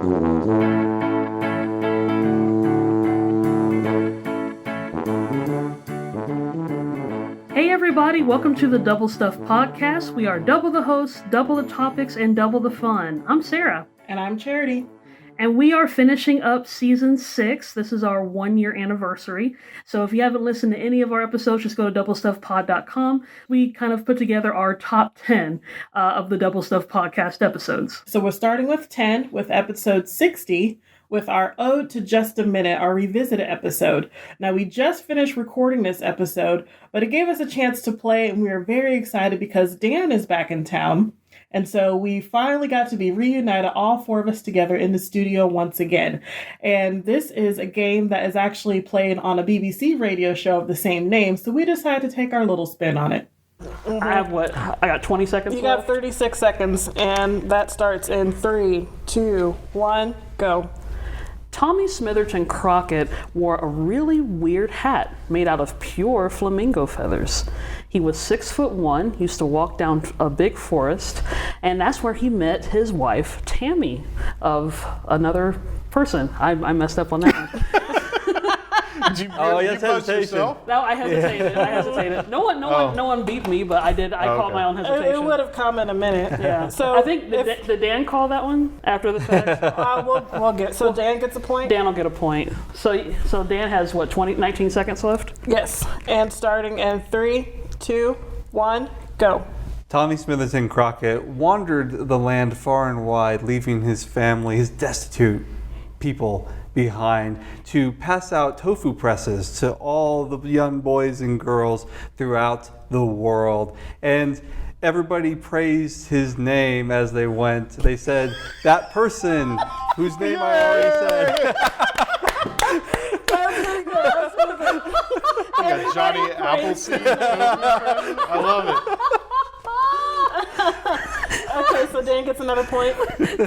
Hey everybody, welcome to the Double Stuff Podcast. We are double the hosts, double the topics, and double the fun. I'm Sarah. And I'm Charity. And we are finishing up season 6. This is our 1-year anniversary. So if you haven't listened to any of our episodes, just go to doublestuffpod.com. We kind of put together our top 10 of the Double Stuff Podcast episodes. So we're starting with 10 with episode 60 with our Ode to Just a Minute, our revisited episode. Now we just finished recording this episode, but it gave us a chance to play and we were very excited because Dan is back in town. And so we finally got to be reunited, all 4 of us together in the studio once again. And this is a game that is actually played on a BBC radio show of the same name. So we decided to take our little spin on it. Mm-hmm. I got 20 seconds You left? got 36 seconds, and that starts in 3, 2, 1, go. Tommy Smitherton Crockett wore a really weird hat made out of pure flamingo feathers. He was 6'1", used to walk down a big forest, and that's where he met his wife, Tammy, of another person. I messed up on that one. Did you hesitation. No, I hesitated. No one beat me, but I did. I called my own hesitation. It would have come in a minute. Yeah. So I think did Dan call that one after the fact? we'll get. So Dan gets a point. Dan will get a point. So Dan has what 19 seconds left. Yes, and starting in 3, 2, 1, go. Tommy Smitherton Crockett wandered the land far and wide, leaving his family, his destitute people behind, to pass out tofu presses to all the young boys and girls throughout the world. And everybody praised his name as they went. They said, that person whose name I already said. Got Johnny Appleseed. I love it. Okay, so Dan gets another point.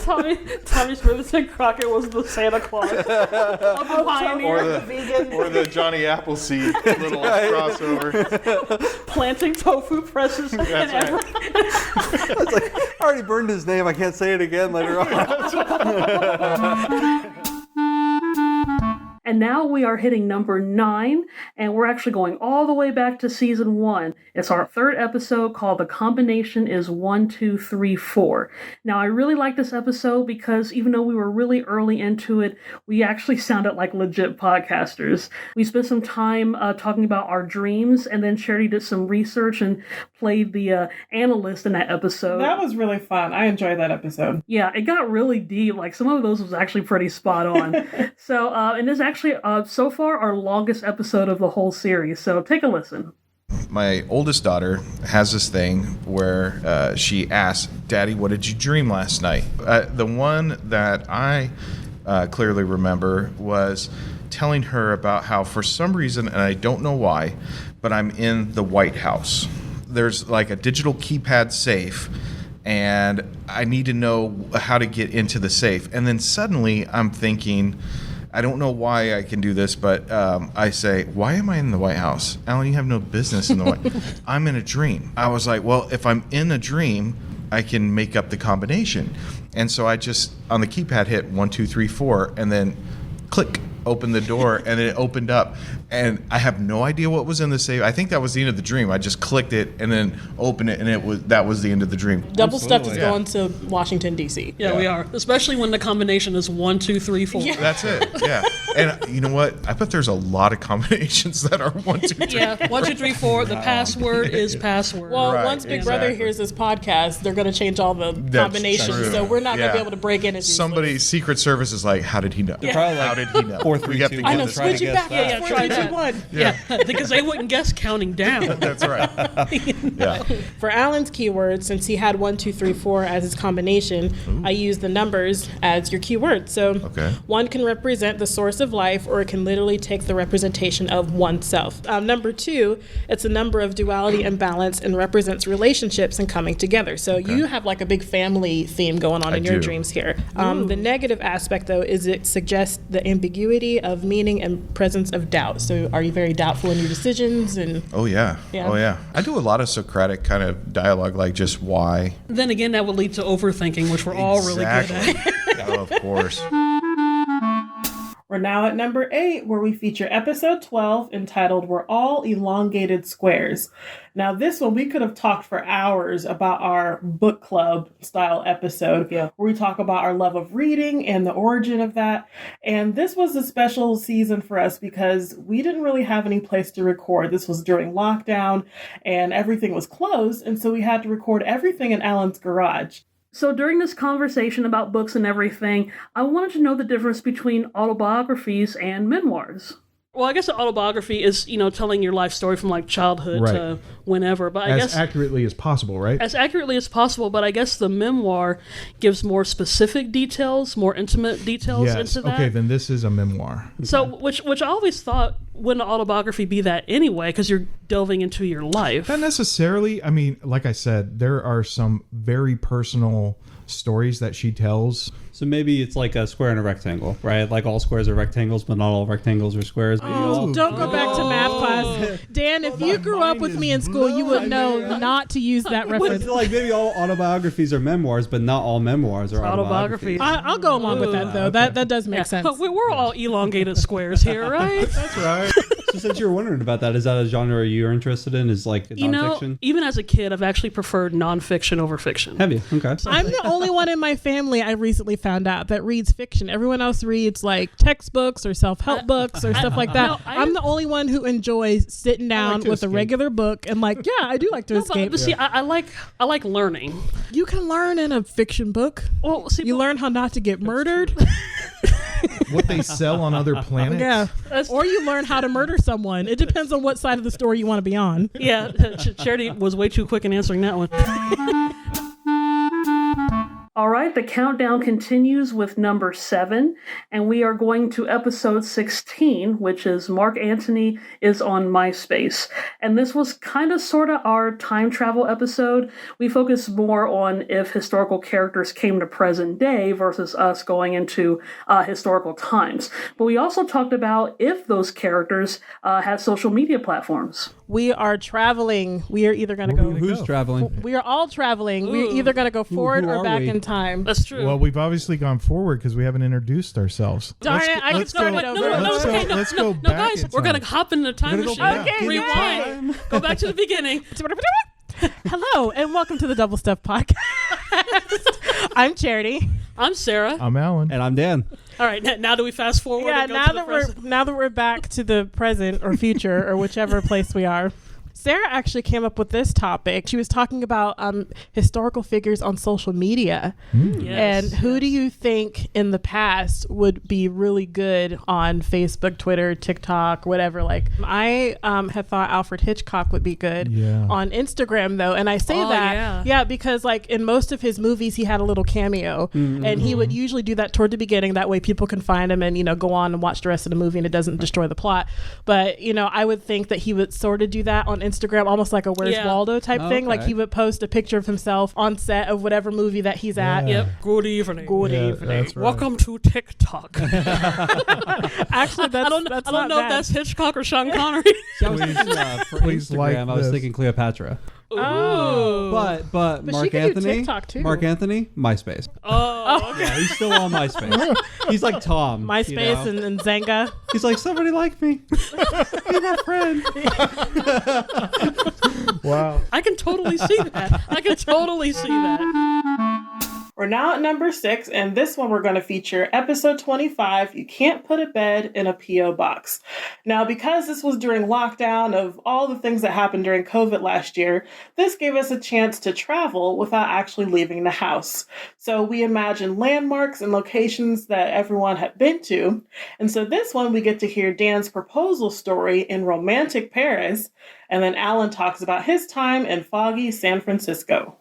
Tommy Smitherton Crockett was the Santa Claus of the pioneer, Or the Johnny Appleseed little crossover. planting tofu presses in every. It's like, I already burned his name. I can't say it again later on. And now we are hitting number 9, and we're actually going all the way back to season 1. It's our 3rd episode called The Combination is 1, 2, 3, 4. Now, I really like this episode because even though we were really early into it, we actually sounded like legit podcasters. We spent some time talking about our dreams, and then Charity did some research and played the analyst in that episode. That was really fun. I enjoyed that episode. Yeah, it got really deep. Like, some of those was actually pretty spot on. So, and this actually, so far, our longest episode of the whole series. So take a listen. My oldest daughter has this thing where she asks, Daddy, what did you dream last night? The one that I clearly remember was telling her about how, for some reason, and I don't know why, but I'm in the White House. There's like a digital keypad safe, and I need to know how to get into the safe. And then suddenly I'm thinking, I don't know why I can do this, but I say, why am I in the White House? Alan, you have no business in the White House. I'm in a dream. I was like, well, if I'm in a dream, I can make up the combination. And so I just, on the keypad, hit 1, 2, 3, 4, and then click, open the door, and it opened up. And I have no idea what was in the safe. I think that was the end of the dream. I just clicked it and then opened it, and that was the end of the dream. Double Stuff is going to Washington, D.C. Yeah, we are. Especially when the combination is 1, 2, 3, 4. Yeah. That's it, yeah. And you know what? I bet there's a lot of combinations that are 1, 2, 3. Yeah, 1, 2, 3, 4. The password is password. Well, Right, once Big Brother hears this podcast, they're going to change all the combinations, true. so we're not going to be Yeah. able to break in. Somebody, Secret Service is like, how did he know? Yeah. Probably like How did he know? 4, 3, We have 2, to 1. I know, get this switch it back. Yeah, try 4, 3, 2, that. 1. Yeah, because they wouldn't guess counting down. That's right. Yeah. For Alan's keyword, since he had 1, 2, 3, 4 as his combination, I used the numbers as your keyword. So Okay. 1 can represent the source of life, or it can literally take the representation of oneself. Number 2, it's a number of duality and balance and represents relationships and coming together. So you have like a big family theme going on in your do. dreams here. The negative aspect, though, is it suggests the ambiguity of meaning and presence of doubt. So are you very doubtful in your decisions? And Oh yeah. Yeah. Oh yeah. I do a lot of Socratic kind of dialogue, like just why. Then again, that would lead to overthinking, which we're all really good at. Oh, of course. We're now at number 8, where we feature episode 12 entitled We're All Elongated Squares. Now, this one, we could have talked for hours about our book club style episode, where we talk about our love of reading and the origin of that. And this was a special season for us because we didn't really have any place to record. This was during lockdown and everything was closed. And so we had to record everything in Alan's garage. So during this conversation about books and everything, I wanted to know the difference between autobiographies and memoirs. Well, I guess an autobiography is, telling your life story from like childhood to whenever. But I guess accurately as possible, right? As accurately as possible, but I guess the memoir gives more specific details, more intimate details into that. Okay, then this is a memoir. So, which I always thought, wouldn't an autobiography be that anyway? Because you're delving into your life. Not necessarily. I mean, like I said, there are some very personal stories that she tells. So maybe it's like a square and a rectangle, right? Like all squares are rectangles, but not all rectangles are squares. Maybe Don't go back to math class. Dan, if you grew up with me in school, you would know not to use that reference. Like maybe all autobiographies are memoirs, but not all memoirs are autobiographies. I'll go along with that, though. That does make sense. We're all elongated squares here, right? That's right. So since you're wondering about that, is that a genre you're interested in? Is like nonfiction? Even as a kid, I've actually preferred nonfiction over fiction. Have you? Okay. I'm the only one in my family, I recently found out, that reads fiction. Everyone else reads like textbooks or self-help books or stuff like that. No, I'm the only one who enjoys sitting down with a regular book and like, I do like to escape. But see, I like learning. You can learn in a fiction book. Well, see, you learn how not to get murdered. What they sell on other planets. Yeah. Or you learn how to murder someone. It depends on what side of the story you want to be on. Yeah, Charity was way too quick in answering that one. All right, the countdown continues with number 7, and we are going to episode 16, which is Mark Antony is on MySpace. And this was kind of sort of our time travel episode. We focused more on if historical characters came to present day versus us going into historical times. But we also talked about if those characters had social media platforms. We are traveling. We are either going to go... Who's traveling? We are all traveling. Ooh. We're either going to go forward or back in time. That's true. Well, we've obviously gone forward because we haven't introduced ourselves. Darn it, I can start it over. Let's go back guys, we're going to hop in the time machine. Okay, rewind. Go back to the beginning. Hello, and welcome to the Double Stuff Podcast. I'm Charity. I'm Sarah. I'm Alan. And I'm Dan. All right, now do we fast forward? Yeah, and go now that we're back to the present or future or whichever place we are. Sarah actually came up with this topic. She was talking about historical figures on social media. And who do you think in the past would be really good on Facebook, Twitter, TikTok, whatever? Like I had thought Alfred Hitchcock would be good on Instagram, though. And I say because like in most of his movies, he had a little cameo. And he would usually do that toward the beginning. That way people can find him and, go on and watch the rest of the movie and it doesn't destroy the plot. But, I would think that he would sort of do that on Instagram, almost like a Where's Waldo type thing. Like he would post a picture of himself on set of whatever movie that he's at. Yep. Good evening. Good evening. Right. Welcome to TikTok. Actually, I don't know if that's Hitchcock or Sean Connery. I was thinking, for Please Instagram, I was thinking Cleopatra. Oh, but Mark Anthony, Mark Anthony, MySpace. Oh, okay. Yeah, he's still on MySpace. He's like Tom. MySpace and Zanga. He's like, somebody like me. Be my friend. Wow. I can totally see that. We're now at number 6, and this one we're going to feature episode 25, You Can't Put a Bed in a P.O. Box. Now, because this was during lockdown of all the things that happened during COVID last year, this gave us a chance to travel without actually leaving the house. So we imagined landmarks and locations that everyone had been to. And so this one, we get to hear Dan's proposal story in romantic Paris, and then Alan talks about his time in foggy San Francisco.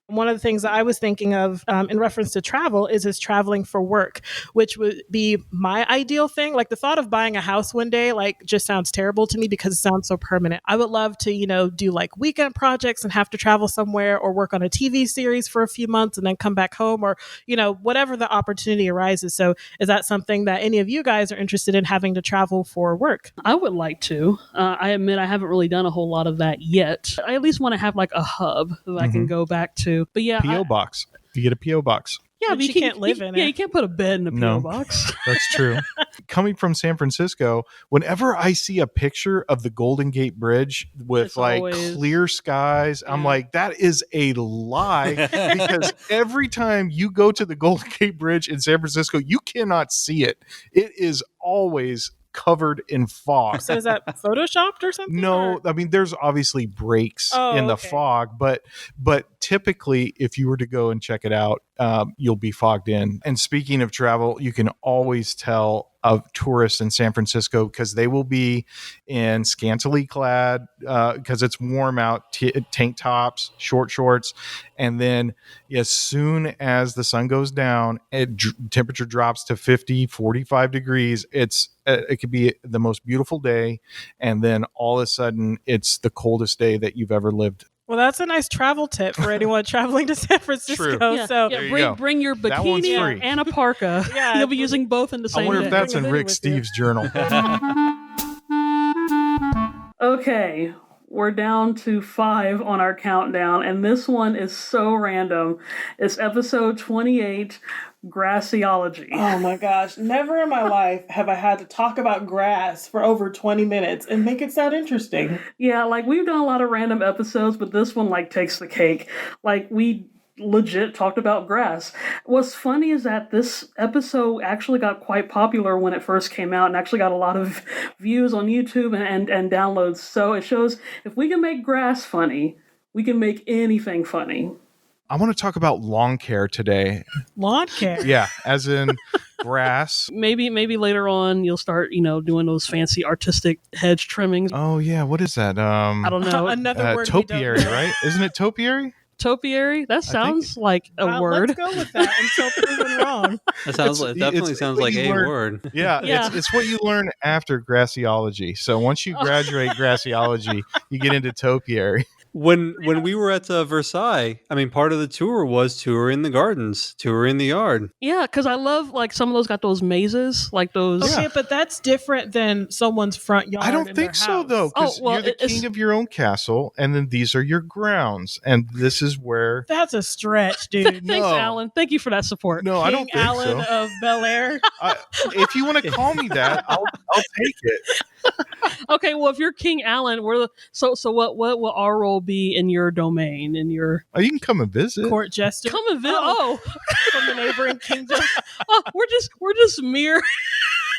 One of the things that I was thinking of in reference to travel is traveling for work, which would be my ideal thing. Like the thought of buying a house one day, like just sounds terrible to me because it sounds so permanent. I would love to, do like weekend projects and have to travel somewhere or work on a TV series for a few months and then come back home or, whatever the opportunity arises. So is that something that any of you guys are interested in having to travel for work? I would like to. I admit I haven't really done a whole lot of that yet. I at least want to have like a hub that I can go back to. But yeah, P.O. box. You get a P.O. box. Yeah, But but you can't live in Yeah, it. you can't put a bed in a No. PO box. That's true. Coming from San Francisco, whenever I see a picture of the Golden Gate Bridge with It's like always- clear skies, I'm Yeah. like, that is a lie. Because every time you go to the Golden Gate Bridge in San Francisco, you cannot see it. It is always covered in fog. So is that photoshopped or something? No, or- I mean there's obviously breaks in the okay. fog, but typically if you were to go and check it out, you'll be fogged in. And speaking of travel, you can always tell of tourists in San Francisco because they will be in scantily clad because it's warm out, tank tops, short shorts, and then as soon as the sun goes down, temperature drops to 50, 45 degrees. It could be the most beautiful day, and then all of a sudden it's the coldest day that you've ever lived. Well, that's a nice travel tip for anyone traveling to San Francisco. True. Yeah, So There you go. bring your That one's bikini free. and a parka. Yeah, You'll be using both in the I same wonder day. if that's Bring in a Rick hoodie with you. Steves' journal. Okay, we're down to 5 on our countdown, and this one is so random. It's episode 28, Grassiology. Oh my gosh. Never in my life have I had to talk about grass for over 20 minutes and make it sound interesting. Yeah, like we've done a lot of random episodes, but this one like takes the cake. Like we legit talked about grass. What's funny is that this episode actually got quite popular when it first came out and actually got a lot of views on YouTube and downloads. So it shows if we can make grass funny, we can make anything funny. I want to talk about lawn care today. lawn care. Yeah, as in grass. Maybe later on you'll start, doing those fancy artistic hedge trimmings. Oh yeah, what is that? I don't know. Another word. we don't Topiary, know. right? Isn't it topiary? Topiary? That sounds like a Well, word. Let's go with that until proven wrong. That definitely it's sounds like what a you learn. word. Yeah, Yeah. It's what you learn after grassiology. So once you graduate grassiology, you get into topiary. When we were at Versailles, I mean, part of the tour was touring the gardens, touring the yard. Yeah, because I love like some of those got those mazes, like those. Okay, but that's different than someone's front yard. I don't in think their so, house. though, because Oh, well, you're the it's- king of your own castle, and then these are your grounds, and this is where. That's a stretch, dude. Thanks, No. Alan. Thank you for that support. No, I don't King think Alan so. of Bel Air. If you want to call me that, I'll take it. Okay, well, if you're King Alan, so what will our role be in your domain? In your Oh, you can come and visit. Court jester. come and visit? Oh, From the neighboring kingdom. we're just mere.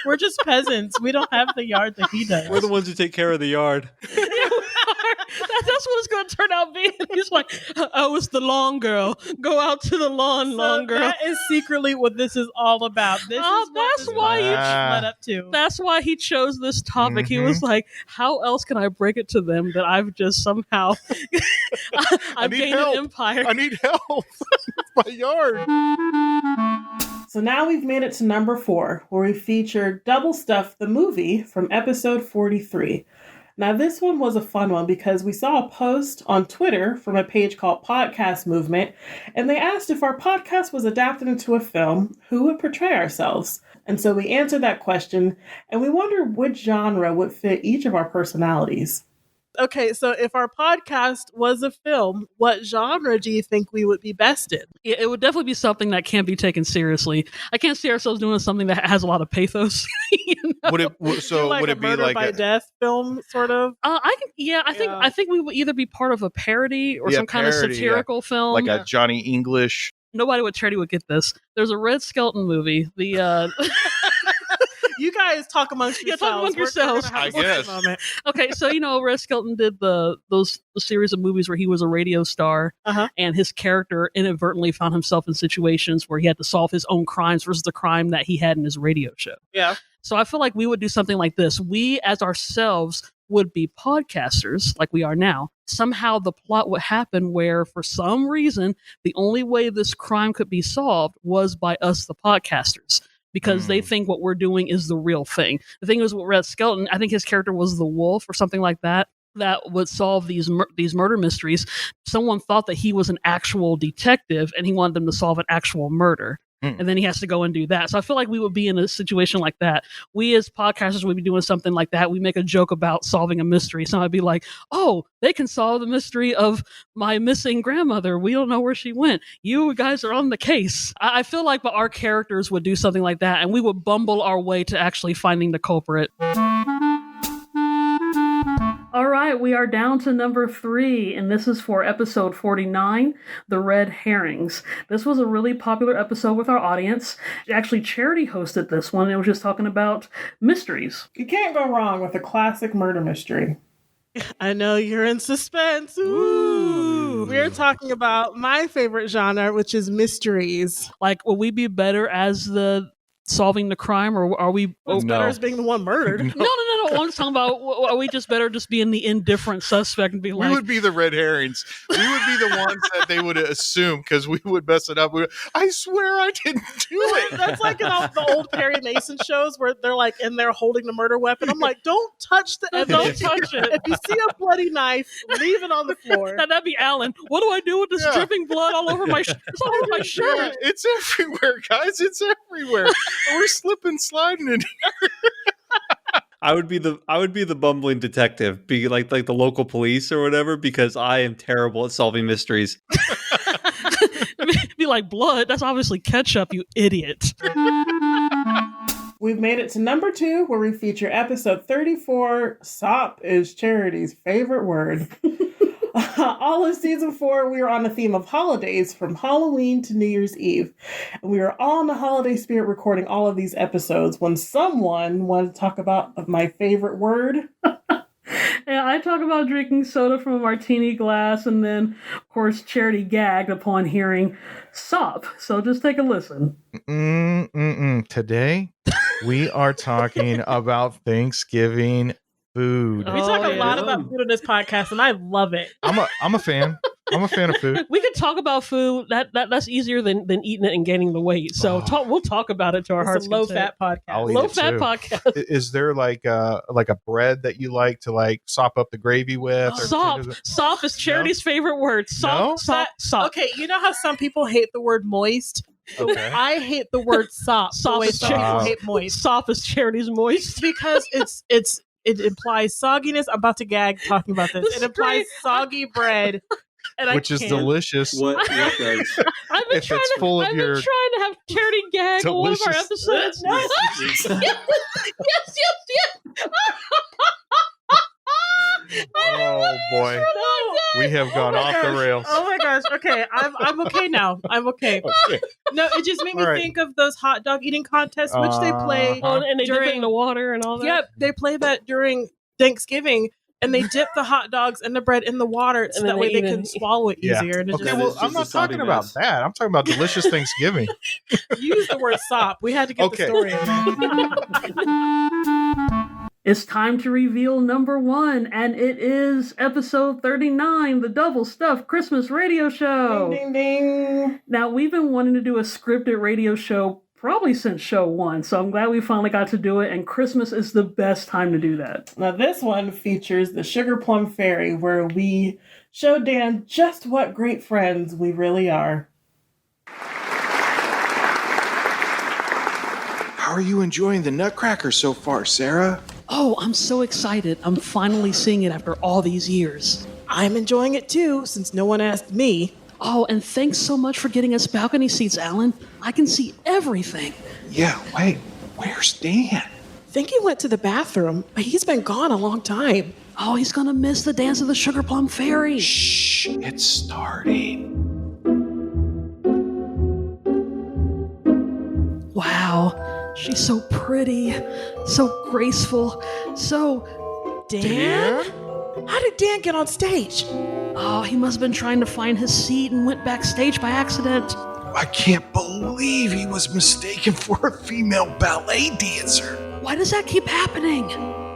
We're just peasants. We don't have the yard that he does. We're the ones who take care of the yard. That's what it's going to turn out being. He's like, oh, it's the lawn girl. Go out to the lawn girl. That is secretly what this is all about. This Oh, is what that's this why you podcast led up to. That's why he chose this topic. He was like, how else can I break it to them that I've just somehow I've need gained help. an empire? I need help. My yard. So now we've made it to number 4, where we feature Double Stuff the movie from episode 43. Now this one was a fun one because we saw a post on Twitter from a page called Podcast Movement, and they asked if our podcast was adapted into a film, who would portray ourselves? And so we answered that question, and we wondered which genre would fit each of our personalities. Okay, so if our podcast was a film, what genre do you think we would be best in? It would definitely be something that can't be taken seriously. I can't see ourselves doing something that has a lot of pathos. Would it A be murder like by death film, sort of? I think we would either be part of a parody or Yeah, some kind of parody, satirical film. like a Johnny English? Nobody with charity would get this. There's a Red Skelton movie. The You guys talk amongst Yeah, yourselves. talk among We're yourselves. gonna have I a guess. moment. okay, so Red Skelton did the series of movies where he was a radio star, Uh-huh. and his character inadvertently found himself in situations where he had to solve his own crimes versus the crime that he had in his radio show. Yeah. So I feel like we would do something like this. We, as ourselves, would be podcasters like we are now. Somehow the plot would happen where, for some reason, the only way this crime could be solved was by us, the podcasters, because they think what we're doing is the real thing. The thing is with Red Skelton, I think his character was the wolf or something like that would solve these murder mysteries. Someone thought that he was an actual detective and he wanted them to solve an actual murder. and then he has to go and do that. So I feel like we would be in a situation like that. We as podcasters would be doing something like that. We make a joke about solving a mystery. Somebody would be like, oh, they can solve the mystery of my missing grandmother. We don't know where she went. You guys are on the case. I feel like our characters would do something like that, and we would bumble our way to actually finding the culprit. All right, we are down to number 3, and this is for episode 49, The Red Herrings. This was a really popular episode with our audience. Actually, Charity hosted this one. It was just talking about mysteries. You can't go wrong with a classic murder mystery. I know you're in suspense. Ooh. We're talking about my favorite genre, which is mysteries. Like, will we be better as the solving the crime, or are we better as being the one murdered? No. I'm just talking about, are we just better just being the indifferent suspect and be like, we would be the Red Herrings. We would be the ones that they would assume because we would mess it up. I swear I didn't do it. That's like in all the old Perry Mason shows where they're like in there holding the murder weapon. I'm like, don't touch the evidence. Don't touch it. If you see a bloody knife, leave it on the floor. That'd be Alan. What do I do with this dripping blood all over my it's all over my shirt? Yeah, it's everywhere, guys. It's everywhere. We're slipping, sliding in here. I would be the bumbling detective, be like the local police or whatever, because I am terrible at solving mysteries. Be like, blood? That's obviously ketchup, you idiot. We've made it to number 2, where we feature episode 34. Sop is Charity's favorite word. All of season 4, we are on the theme of holidays, from Halloween to New Year's Eve. And we are all in the holiday spirit recording all of these episodes when someone wanted to talk about my favorite word. Yeah, I talk about drinking soda from a martini glass, and then, of course, Charity gagged upon hearing sop. So just take a listen. Today, we are talking about Thanksgiving food. We talk a lot about food on this podcast, and I love it. I'm a fan. I'm a fan of food. We could talk about food. That's easier than eating it and gaining the weight. So we'll talk about it to our heart's content. It's a low-fat podcast. Low-fat podcast. Is there like a bread that you like to like sop up the gravy with? Sop is Charity's favorite word. Sop. Okay, you know how some people hate the word moist? Okay. I hate the word sop. Sop is some people hate moist. Sop is Charity's moist. Because it implies sogginess. I'm about to gag talking about this. It implies soggy bread. Which is delicious. What does? I've been trying to have Charity gag on one of our episodes. Yes. Oh boy, we have gone off the rails. Oh my gosh. Okay, I'm okay now. I'm okay. No, it just made me think of those hot dog eating contests, which they play, and they dip it in the water and all that. Yep, they play that during Thanksgiving. And they dip the hot dogs and the bread in the water so that way they can swallow it easier. And I'm not talking about that. I'm talking about delicious Thanksgiving. Use the word sop. We had to get the story in there. It's time to reveal number 1, and it is episode 39, the Double Stuffed Christmas Radio Show. Ding, ding, ding. Now, we've been wanting to do a scripted radio show probably since show 1, so I'm glad we finally got to do it, and Christmas is the best time to do that. Now, this one features the Sugar Plum Fairy, where we show Dan just what great friends we really are. How are you enjoying the Nutcracker so far, Sarah? Oh, I'm so excited. I'm finally seeing it after all these years. I'm enjoying it too, since no one asked me. Oh, and thanks so much for getting us balcony seats, Alan. I can see everything. Yeah, wait, where's Dan? Think he went to the bathroom, but he's been gone a long time. Oh, he's gonna miss the dance of the Sugar Plum Fairy. Shh, it's starting. Wow, she's so pretty, so graceful, so... Dan? How did Dan get on stage? Oh, he must have been trying to find his seat and went backstage by accident. I can't believe he was mistaken for a female ballet dancer. Why does that keep happening?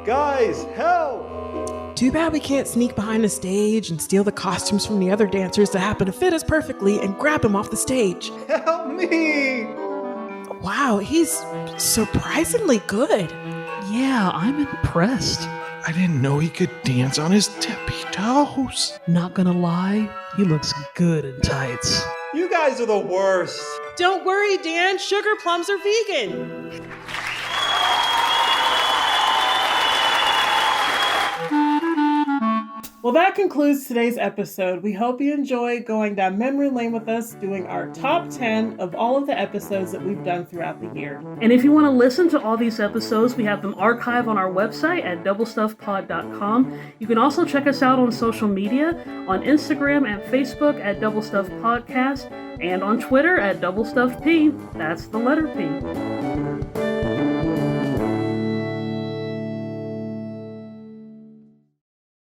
Guys, help! Too bad we can't sneak behind the stage and steal the costumes from the other dancers that happen to fit us perfectly and grab him off the stage. Help me! Wow, he's surprisingly good. Yeah, I'm impressed. I didn't know he could dance on his tippy toes. Not gonna lie, he looks good in tights. You guys are the worst. Don't worry, Dan, sugar plums are vegan. Well, that concludes today's episode. We hope you enjoy going down memory lane with us, doing our top 10 of all of the episodes that we've done throughout the year. And if you want to listen to all these episodes, we have them archived on our website at doublestuffpod.com. You can also check us out on social media, on Instagram and Facebook at Double Stuff Podcast, and on Twitter at DoubleStuffP. That's the letter P.